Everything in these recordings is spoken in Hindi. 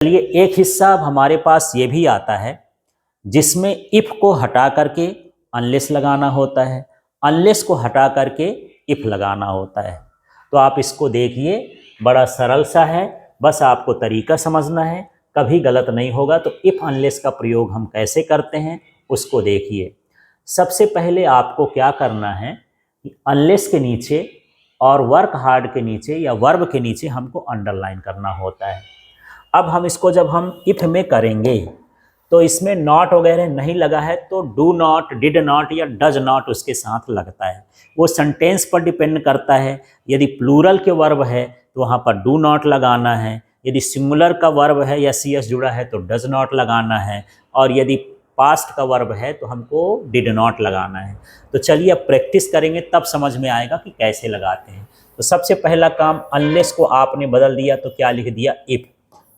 चलिए एक हिस्सा अब हमारे पास ये भी आता है जिसमें इफ को हटा करके अनलेस लगाना होता है, अनलेस को हटा करके इफ लगाना होता है। तो आप इसको देखिए, बड़ा सरल सा है, बस आपको तरीका समझना है, कभी गलत नहीं होगा। तो इफ अनलेस का प्रयोग हम कैसे करते हैं उसको देखिए। सबसे पहले आपको क्या करना है कि अनलेस के नीचे और वर्क हार्ड के नीचे या वर्ब के नीचे हमको अंडरलाइन करना होता है। अब हम इसको जब हम इफ में करेंगे तो इसमें नॉट वगैरह नहीं लगा है, तो डू नॉट, डिड नॉट या डज नॉट उसके साथ लगता है। वो सेंटेंस पर डिपेंड करता है। यदि प्लूरल के वर्ब है तो वहाँ पर डू नॉट लगाना है, यदि सिंगुलर का वर्ब है या सी एस जुड़ा है तो डज नॉट लगाना है, और यदि पास्ट का वर्ब है तो हमको डिड नॉट लगाना है। तो चलिए अब प्रैक्टिस करेंगे तब समझ में आएगा कि कैसे लगाते हैं। तो सबसे पहला काम, अनलेस को आपने बदल दिया तो क्या लिख दिया, इफ।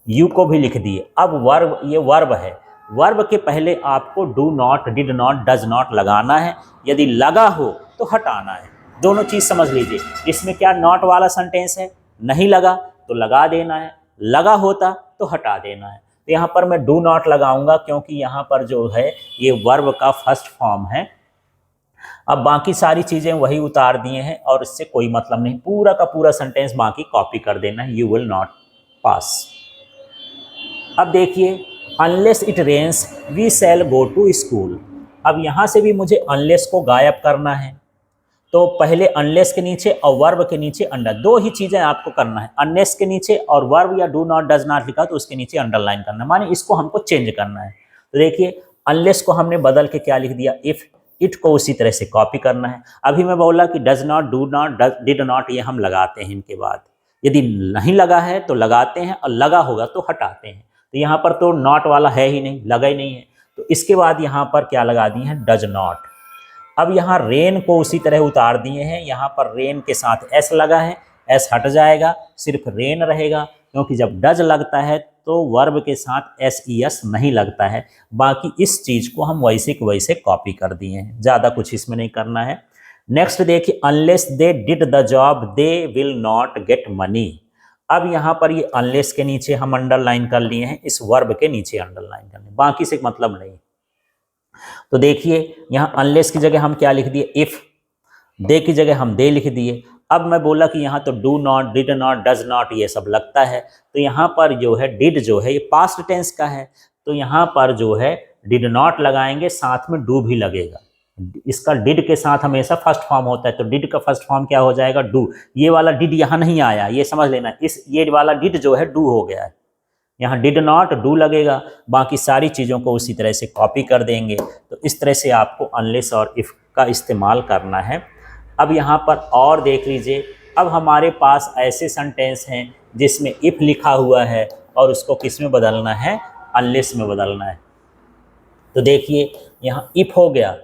यू को भी लिख दिए। अब वर्ब, ये वर्ब है, वर्ब के पहले आपको do not, did not, does not लगाना है। यदि लगा हो तो हटाना है। दोनों चीज़ समझ लीजिए। इसमें क्या नॉट वाला सेंटेंस है, नहीं लगा तो लगा देना है, लगा होता तो हटा देना है। तो यहाँ पर मैं डू नॉट लगाऊंगा क्योंकि यहाँ पर जो है ये वर्ब का फर्स्ट फॉर्म है। अब बाकी सारी चीज़ें वही उतार दिए हैं और इससे कोई मतलब नहीं, पूरा का पूरा सेंटेंस बाकी कॉपी कर देना है, यू विल नॉट पास। अब देखिए, unless it rains we shall go to school. अब यहाँ से भी मुझे अनलेस को गायब करना है, तो पहले अनलेस के नीचे और वर्ब के नीचे अंडर, दो ही चीज़ें आपको करना है। अनलेस के नीचे और वर्ब या डू नॉट, डज नॉट लिखा तो उसके नीचे अंडरलाइन करना है, माने इसको हमको चेंज करना है। तो देखिए, अनलेस को हमने बदल के क्या लिख दिया, इफ। इट को उसी तरह से कॉपी करना है। अभी मैं बोला कि does not, do not, did not, ये हम लगाते हैं इनके बाद। यदि नहीं लगा है तो लगाते हैं और लगा होगा तो हटाते हैं। तो यहाँ पर तो नॉट वाला है ही नहीं, लगा ही नहीं है, तो इसके बाद यहाँ पर क्या लगा दिए हैं, डज नॉट। अब यहाँ रेन को उसी तरह उतार दिए हैं। यहाँ पर रेन के साथ एस लगा है, एस हट जाएगा, सिर्फ रेन रहेगा, क्योंकि जब डज लगता है तो वर्ब के साथ एस ई एस नहीं लगता है। बाकी इस चीज़ को हम वैसे के वैसे कॉपी कर दिए हैं, ज़्यादा कुछ इसमें नहीं करना है। नेक्स्ट देखिए, unless they did the job they will not get money. अब यहाँ पर ये अनलेस के नीचे हम अंडरलाइन कर लिए हैं, इस वर्ब के नीचे अंडरलाइन करने, बाकी से मतलब नहीं। तो देखिए, यहाँ अनलेस की जगह हम क्या लिख दिए, इफ। दे की जगह हम दे लिख दिए। अब मैं बोला कि यहाँ तो do not, did not, does not ये सब लगता है, तो यहाँ पर जो है डिड जो है ये पास्ट टेंस का है, तो यहाँ पर जो है डिड नॉट लगाएंगे, साथ में डू भी लगेगा। इसका डिड के साथ हमेशा फर्स्ट फॉर्म होता है, तो डिड का फर्स्ट फॉर्म क्या हो जाएगा, डू। ये वाला डिड यहाँ नहीं आया, ये समझ लेना, इस ये वाला डिड जो है डू हो गया है। यहाँ डिड नॉट, डू लगेगा, बाकी सारी चीज़ों को उसी तरह से कॉपी कर देंगे। तो इस तरह से आपको अनलेस और इफ़ का इस्तेमाल करना है। अब यहाँ पर और देख लीजिए, अब हमारे पास ऐसे सेंटेंस हैं जिसमें इफ़ लिखा हुआ है और उसको किस में बदलना है, अनलेस में बदलना है। तो देखिए, यहाँ इफ़ हो गया,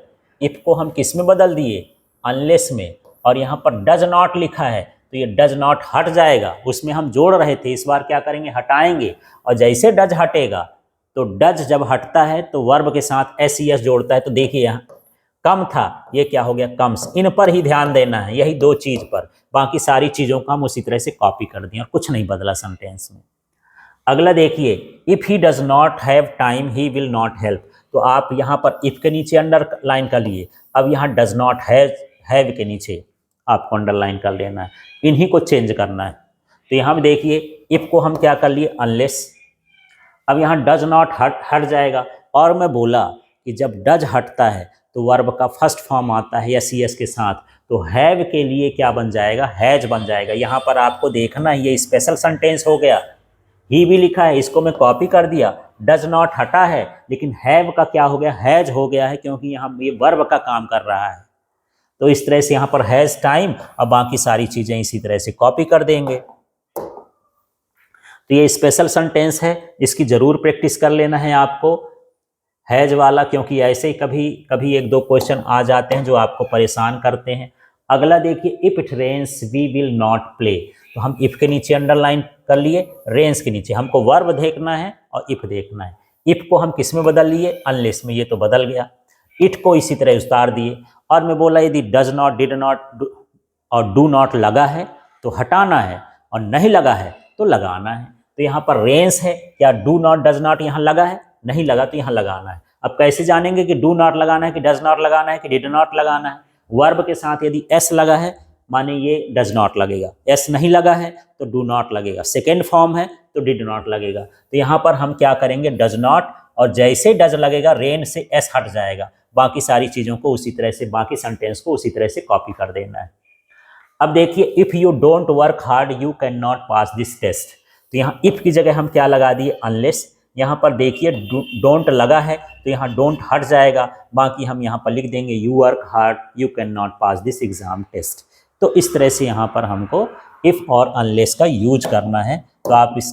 इफ़ को हम किस में बदल दिए, अनलेस में, और यहाँ पर डज नॉट लिखा है तो ये डज नॉट हट जाएगा, उसमें हम जोड़ रहे थे, इस बार क्या करेंगे, हटाएंगे। और जैसे डज हटेगा तो डज जब हटता है तो वर्ब के साथ एस ई एस जोड़ता है, तो देखिए यहाँ कम था, ये क्या हो गया, कम्स। इन पर ही ध्यान देना है, यही दो चीज़ पर, बाकी सारी चीज़ों को हम उसी तरह से कॉपी कर दिए और कुछ नहीं बदला सेंटेंस में। अगला देखिए, if he does not have time he will not help. तो आप यहाँ पर इफ़ के नीचे अंडरलाइन कर लिए, अब यहाँ डज नॉट हैव के नीचे आपको अंडरलाइन कर लेना है, इन्हीं को चेंज करना है। तो यहाँ भी देखिए, इफ़ को हम क्या कर लिए, अनलेस। अब यहाँ डज नॉट हट जाएगा, और मैं बोला कि जब डज हटता है तो वर्ब का फर्स्ट फॉर्म आता है या सी एस के साथ, तो हैव के लिए क्या बन जाएगा, हैज बन जाएगा। यहाँ पर आपको देखना है, ये स्पेशल सेंटेंस हो गया, ही भी लिखा है, इसको मैं कॉपी कर दिया, डज नॉट हटा है, लेकिन हैव का क्या हो गया, हैज हो गया है, क्योंकि यहाँ ये वर्ब का काम कर रहा है। तो इस तरह से यहाँ पर हैज टाइम, और बाकी सारी चीज़ें इसी तरह से कॉपी कर देंगे। तो ये स्पेशल सेंटेंस है, इसकी ज़रूर प्रैक्टिस कर लेना है आपको, हैज वाला, क्योंकि ऐसे ही कभी कभी एक दो क्वेश्चन आ जाते हैं जो आपको परेशान करते हैं। अगला देखिए, if it rains we will not play. तो हम इफ़ के नीचे अंडरलाइन कर लिए, रेन्स के नीचे हमको वर्ब देखना है और इफ़ देखना है। इफ़ को हम किस में बदल लिए, अनलेस में, ये तो बदल गया। इट को इसी तरह उतार दिए, और मैं बोला यदि डज नॉट, डिड नॉट और डू नॉट लगा है तो हटाना है, और नहीं लगा है तो लगाना है। तो यहाँ पर रेन्स है, क्या डू नॉट डज नॉट यहाँ लगा है? नहीं लगा, तो यहाँ लगाना है। अब कैसे जानेंगे कि डू नॉट लगाना है कि डज नॉट लगाना है कि डिड नॉट लगाना है? वर्ब के साथ यदि एस लगा है माने ये डज नॉट लगेगा, एस नहीं लगा है तो डू नॉट लगेगा, सेकेंड फॉर्म है तो डिड नॉट लगेगा। तो यहाँ पर हम क्या करेंगे, डज नॉट, और जैसे डज लगेगा रेन से एस हट जाएगा, बाकी सारी चीज़ों को उसी तरह से, बाकी सेंटेंस को उसी तरह से कॉपी कर देना है। अब देखिए, if you don't work hard you can not pass this test. तो यहाँ इफ़ की जगह हम क्या लगा दिए, अनलेस। यहाँ पर देखिए डोंट लगा है तो यहाँ डोंट हट जाएगा, बाकी हम यहाँ पर लिख देंगे you work hard you can not pass this exam test. तो इस तरह से यहाँ पर हमको इफ़ और अनलेस का यूज करना है। तो आप इस